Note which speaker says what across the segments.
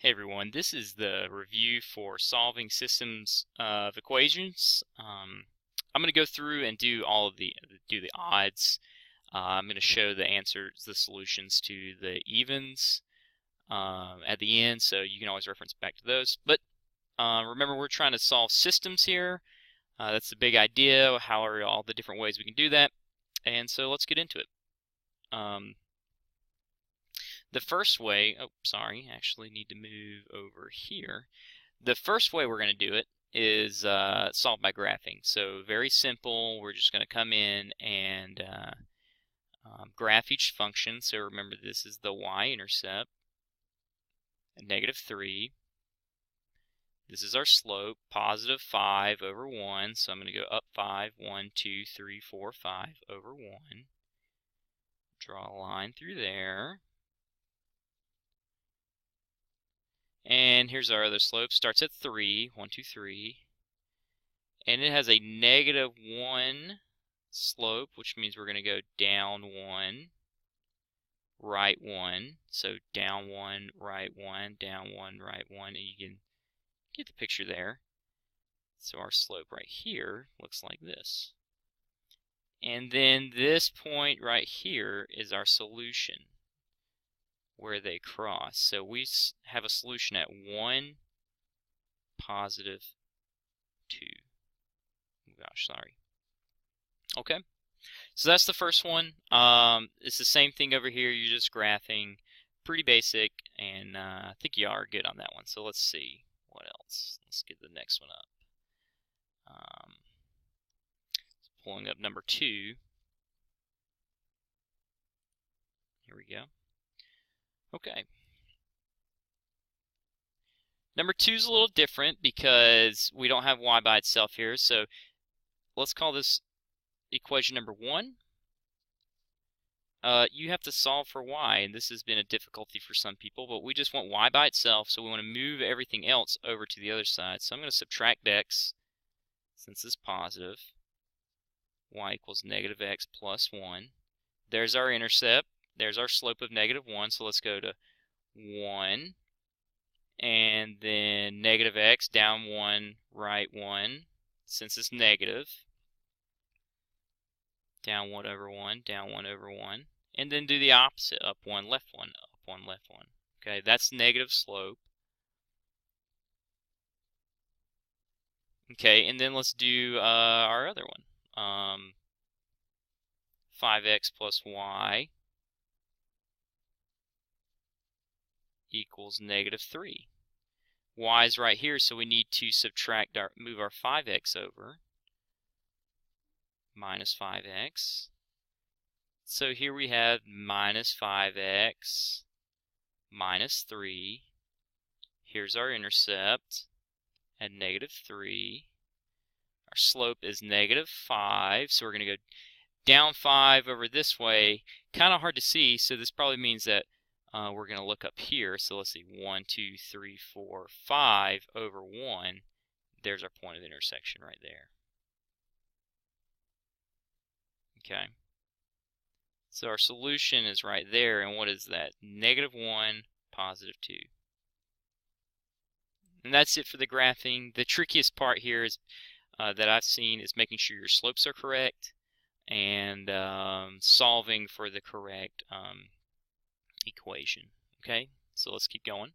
Speaker 1: Hey everyone, this is the review for solving systems of equations. I'm going to go through and do the odds. I'm going to show the answers, the solutions to the evens at the end, so you can always reference back to those. But remember, we're trying to solve systems here. That's the big idea. How are all the different ways we can do that? And so let's get into it. The first way, oh, sorry, actually need to move over here. The first way we're going to do it is solve by graphing. So very simple. We're just going to come in and graph each function. So remember, this is the y-intercept, -3. This is our slope, +5 over 1. So I'm going to go up 5, 1, 2, 3, 4, 5 over 1. Draw a line through there. And here's our other slope. Starts at 3, 1, 2, 3. And it has a -1 slope, which means we're going to go down 1, right 1. So down 1, right 1, down 1, right 1. And you can get the picture there. So our slope right here looks like this. And then this point right here is our solution, where they cross. So we have a solution at 1, +2. Gosh, sorry. Okay, so that's the first one. It's the same thing over here. You're just graphing, pretty basic, and I think you are good on that one. So let's see what else. Let's get the next one up. Pulling up number 2. Here we go. Okay. Number 2 is a little different because we don't have y by itself here. So let's call this equation number 1. You have to solve for y, and this has been a difficulty for some people, but we just want y by itself, so we want to move everything else over to the other side. So I'm going to subtract x, since it's positive. Y equals -x plus 1. There's our intercept. There's our slope of -1, so let's go to 1. And then -x, down 1, right 1, since it's negative. Down 1 over 1, down 1 over 1. And then do the opposite, up 1, left 1, up 1, left 1. Okay, that's negative slope. Okay, and then let's do our other one. 5x plus y equals -3. Y is right here, so we need to move our 5x over. -5x. So here we have -5x -3. Here's our intercept at -3. Our slope is -5, so we're going to go down 5 over this way. Kind of hard to see, so this probably means that we're going to look up here. So let's see, 1, 2, 3, 4, 5 over 1. There's our point of intersection right there. Okay. So our solution is right there, and what is that? -1, +2. And that's it for the graphing. The trickiest part here is that I've seen is making sure your slopes are correct and solving for the correct equation. Okay, so let's keep going.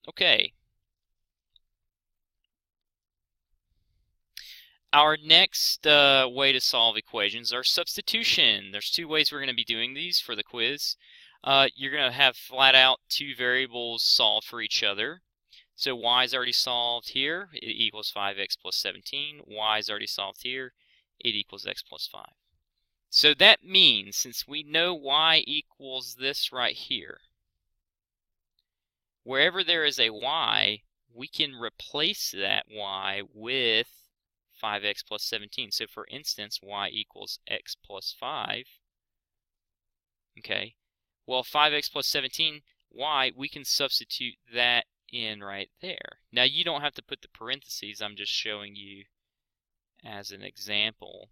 Speaker 1: Okay. Our next way to solve equations are substitution. There's 2 ways we're going to be doing these for the quiz. You're going to have flat out 2 variables solved for each other. So y is already solved here. It equals 5x plus 17. Y is already solved here. It equals x plus 5. So that means, since we know y equals this right here, wherever there is a y, we can replace that y with 5x plus 17. So for instance, y equals x plus 5. Okay, well, 5x plus 17, y, we can substitute that in right there. Now you don't have to put the parentheses, I'm just showing you as an example.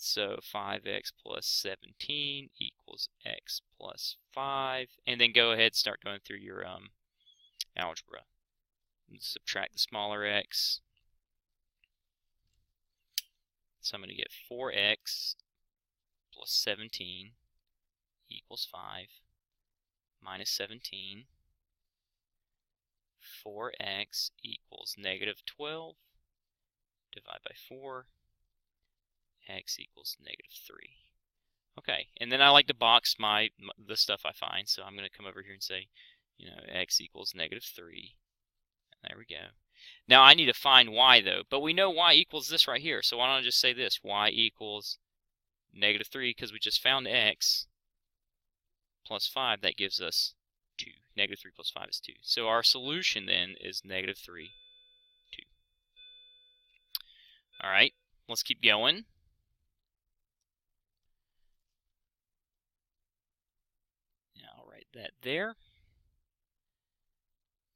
Speaker 1: So 5x plus 17 equals x plus 5. And then go ahead and start going through your algebra. Subtract the smaller x. So I'm going to get 4x plus 17 equals 5 minus 17. 4x equals negative 12. Divide by 4. X equals negative 3. Okay, and then I like to box the stuff I find, so I'm going to come over here and say, x equals negative 3. And there we go. Now I need to find y, though, but we know y equals this right here, so why don't I just say this? Y equals negative 3, because we just found x plus 5. That gives us 2. Negative 3 plus 5 is 2. So our solution, then, is negative 3, 2. All right, let's keep going. I'll write that there.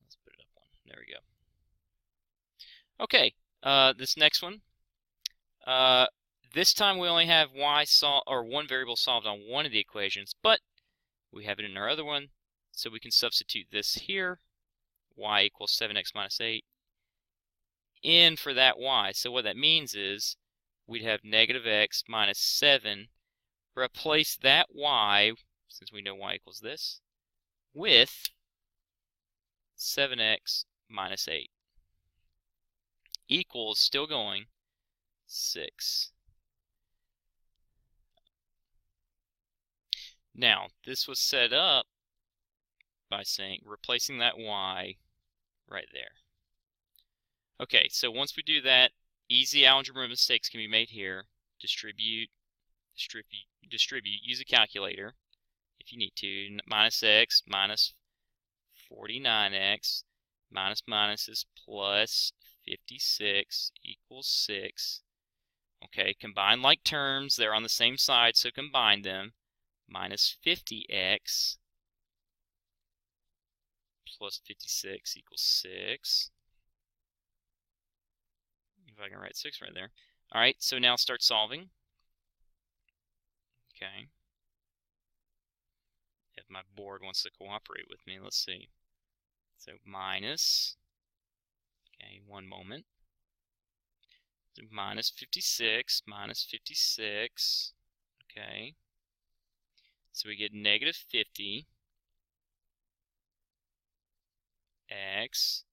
Speaker 1: Let's put it up one. There we go. Okay, this next one. This time we only have one variable solved on one of the equations, but we have it in our other one, so we can substitute this here. Y equals 7x minus 8 in for that y. So what that means is we'd have negative x minus 7. Replace that y, since we know y equals this, with 7x minus 8 equals, still going, 6. Now, this was set up by saying, replacing that y right there. Okay, so once we do that, easy algebra mistakes can be made here. Distribute, use a calculator if you need to. Minus x minus 49x minus minus is plus 56 equals 6. Okay, combine like terms. They're on the same side, so combine them. Minus 50x plus 56 equals 6. If I can write 6 right there. Alright, so now start solving. Okay. If my board wants to cooperate with me, let's see. So minus, okay, one moment. So minus 56, okay. So we get negative 50 x.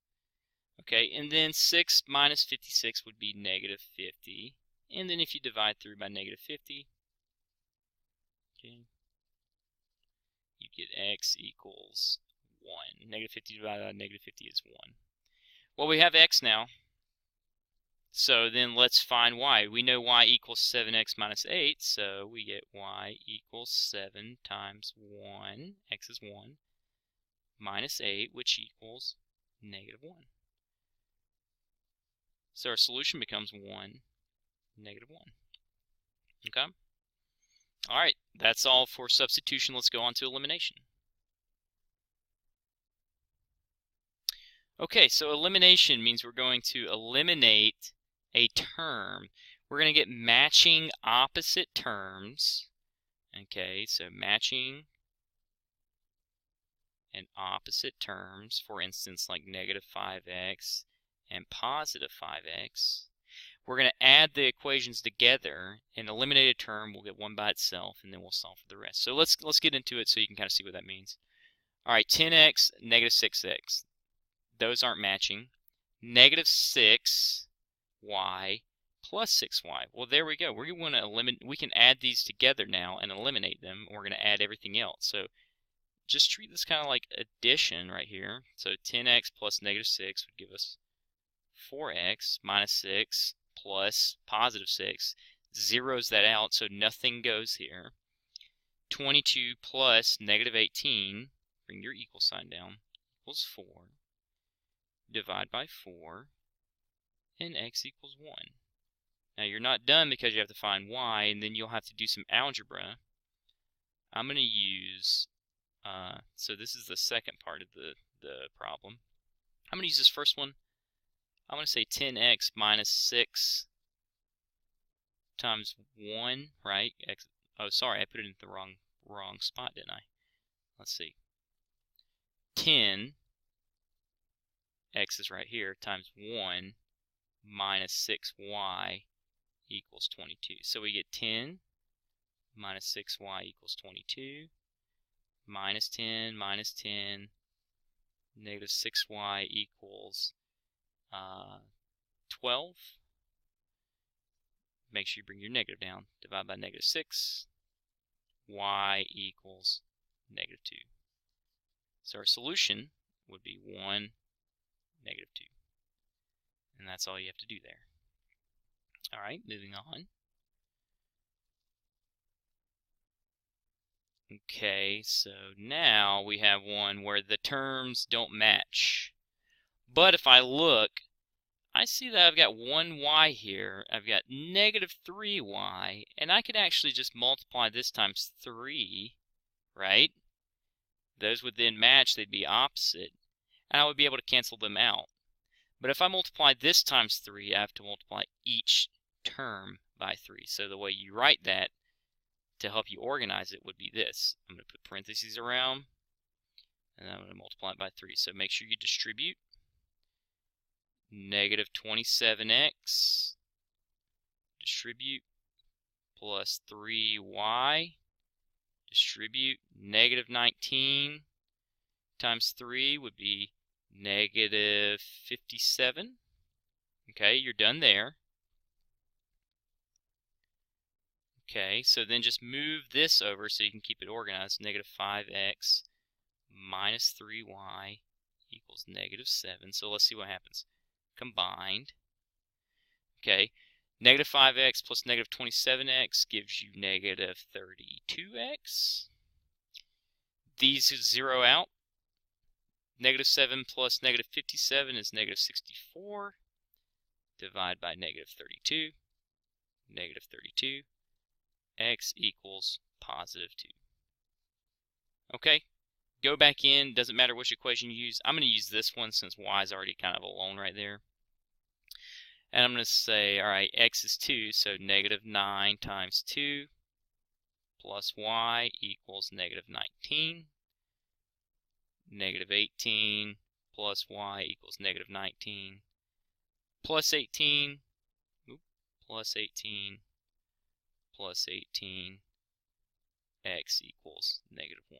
Speaker 1: Okay, and then 6 minus 56 would be negative 50. And then if you divide through by negative 50, okay, you get x equals 1. Negative 50 divided by negative 50 is 1. Well, we have x now. So then let's find y. We know y equals 7x minus 8, so we get y equals 7 times 1, x is 1, minus 8, which equals negative 1. So our solution becomes 1, negative 1. Okay? Alright, that's all for substitution. Let's go on to elimination. Okay, so elimination means we're going to eliminate a term. We're going to get matching opposite terms. Okay, so matching and opposite terms, for instance, like negative 5x and positive 5x. We're going to add the equations together and eliminate a term. We'll get one by itself, and then we'll solve for the rest. So let's get into it so you can kind of see what that means. All right, 10x, negative 6x. Those aren't matching. Negative 6y plus 6y. Well, there we go. We want to eliminate. We can add these together now and eliminate them. We're going to add everything else. So just treat this kind of like addition right here. So 10x plus negative 6 would give us 4x minus 6 plus positive 6. Zeroes that out, so nothing goes here. 22 plus negative 18, bring your equal sign down, equals 4. Divide by 4, and x equals 1. Now you're not done because you have to find y, and then you'll have to do some algebra. I'm going to use, so this is the second part of the problem. I'm going to use this first one. I'm going to say 10x minus 6 times 1, right? X, oh, sorry, I put it in the wrong spot, didn't I? Let's see. 10, x is right here, times 1 minus 6y equals 22. So we get 10 minus 6y equals 22, minus 10, negative 6y equals 12. Make sure you bring your negative down. Divide by negative 6. Y equals negative 2. So our solution would be 1, negative 2. And that's all you have to do there. Alright, moving on. Okay, so now we have one where the terms don't match. But if I look, I see that I've got 1y here, I've got negative 3y, and I could actually just multiply this times 3, right? Those would then match, they'd be opposite, and I would be able to cancel them out. But if I multiply this times 3, I have to multiply each term by 3. So the way you write that to help you organize it would be this. I'm going to put parentheses around, and I'm going to multiply it by 3. So make sure you distribute. Negative 27x, distribute, plus 3y, distribute. Negative 19 times 3 would be negative 57. Okay, you're done there. Okay, so then just move this over so you can keep it organized. Negative 5x minus 3y equals negative 7. So let's see what happens. Combined. Okay, negative 5x plus negative 27x gives you negative 32x. These zero out. Negative 7 plus negative 57 is negative 64. Divide by negative 32. Negative 32. X equals positive 2. Okay, go back in. Doesn't matter which equation you use. I'm going to use this one since y is already kind of alone right there. And I'm going to say, all right, x is 2, so negative 9 times 2 plus y equals negative 19. Negative 18 plus y equals negative 19. Plus 18, plus 18, plus 18, x equals negative 1.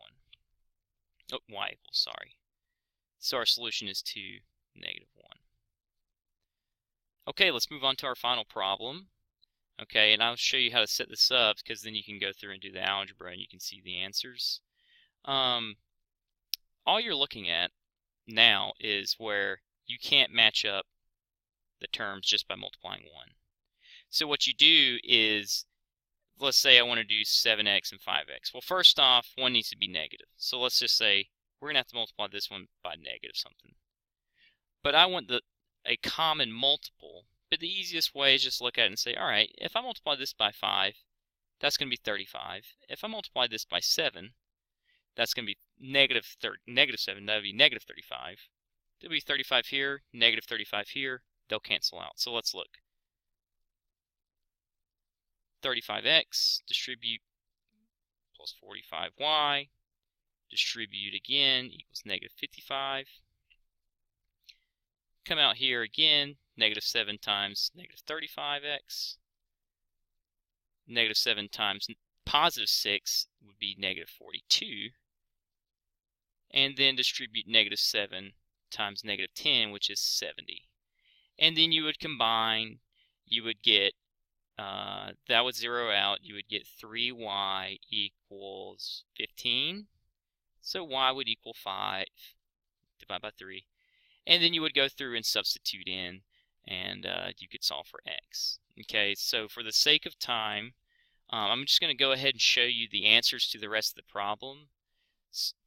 Speaker 1: Oh, y equals, sorry. So our solution is 2, negative 1. Okay, let's move on to our final problem. Okay, and I'll show you how to set this up because then you can go through and do the algebra and you can see the answers. All you're looking at now is where you can't match up the terms just by multiplying 1. So what you do is, let's say I want to do 7x and 5x. Well, first off, 1 needs to be negative. So let's just say we're going to have to multiply this one by negative something. But I want a common multiple. But the easiest way is just look at it and say, all right, if I multiply this by 5, that's going to be 35. If I multiply this by 7, that's going to be negative 7. That would be negative 35. There'll be 35 here, negative 35 here. They'll cancel out. So let's look. 35x, distribute, plus 45y, distribute again, equals negative 55. Come out here again, negative 7 times negative 35x. Negative 7 times positive 6 would be negative 42. And then distribute negative 7 times negative 10, which is 70. And then you would combine, you would get, that would zero out, you would get 3y equals 15. So y would equal 5, divided by 3. And then you would go through and substitute in, and you could solve for x. Okay, so for the sake of time, I'm just going to go ahead and show you the answers to the rest of the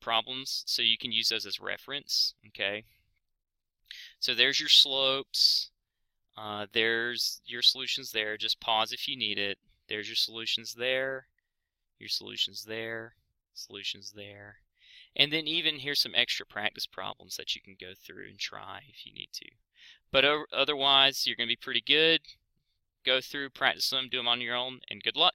Speaker 1: problems so you can use those as reference. Okay, so there's your slopes. There's your solutions there. Just pause if you need it. There's your solutions there, your solutions there, solutions there. And then even here's some extra practice problems that you can go through and try if you need to. But otherwise, you're going to be pretty good. go through, practice them, do them on your own, and good luck.